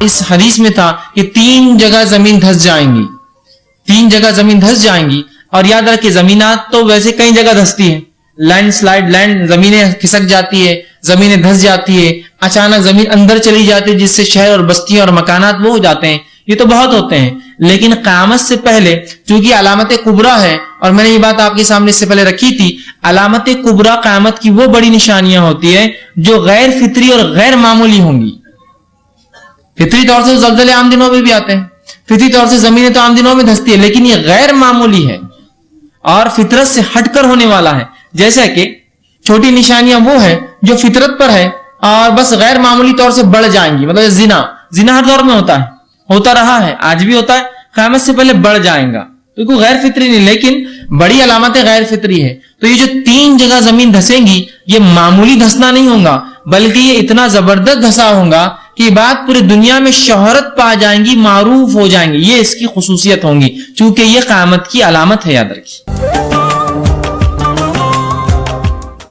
اس حدیث میں تھا کہ 3 جگہ زمین دھس جائیں گی، 3 جگہ زمین دھس جائیں گی. اور یاد رکھیں زمینات تو ویسے کئی جگہ دھستی ہیں، لینڈ سلائڈ، زمینیں کھسک جاتی ہے، زمینیں دھس جاتی ہے، اچانک زمین اندر چلی جاتی ہے جس سے شہر اور بستیاں اور مکانات وہ ہو جاتے ہیں. یہ تو بہت ہوتے ہیں، لیکن قیامت سے پہلے چونکہ علامت کبریٰ ہے، اور میں نے یہ بات آپ کے سامنے اس سے پہلے رکھی تھی، علامت کبریٰ قیامت کی وہ بڑی نشانیاں ہوتی ہیں جو غیر فطری اور غیر معمولی ہوں گی. فطری طور سے زلزلے عام دنوں میں بھی آتے ہیں، فطری طور سے زمینیں تو عام دنوں میں دھستی ہے، لیکن یہ غیر معمولی ہے اور فطرت سے ہٹ کر ہونے والا ہے. جیسا کہ چھوٹی نشانیاں وہ ہے جو فطرت پر ہے اور بس غیر معمولی طور سے بڑھ جائیں گی. مطلب زنا ہر دور میں ہوتا ہے، ہوتا رہا ہے، آج بھی ہوتا ہے، قیامت سے پہلے بڑھ جائیں گا. تو کوئی غیر فطری نہیں، لیکن بڑی علامتیں غیر فطری ہے. تو یہ جو 3 جگہ زمین دھسیں گی، یہ معمولی دھسنا نہیں ہوگا، بلکہ یہ اتنا زبردست دھسا ہوگا کہ یہ بات پوری دنیا میں شہرت پا جائیں گی، معروف ہو جائیں گی. یہ اس کی خصوصیت ہوں گی، چونکہ یہ قیامت کی علامت ہے، یاد رکھیے.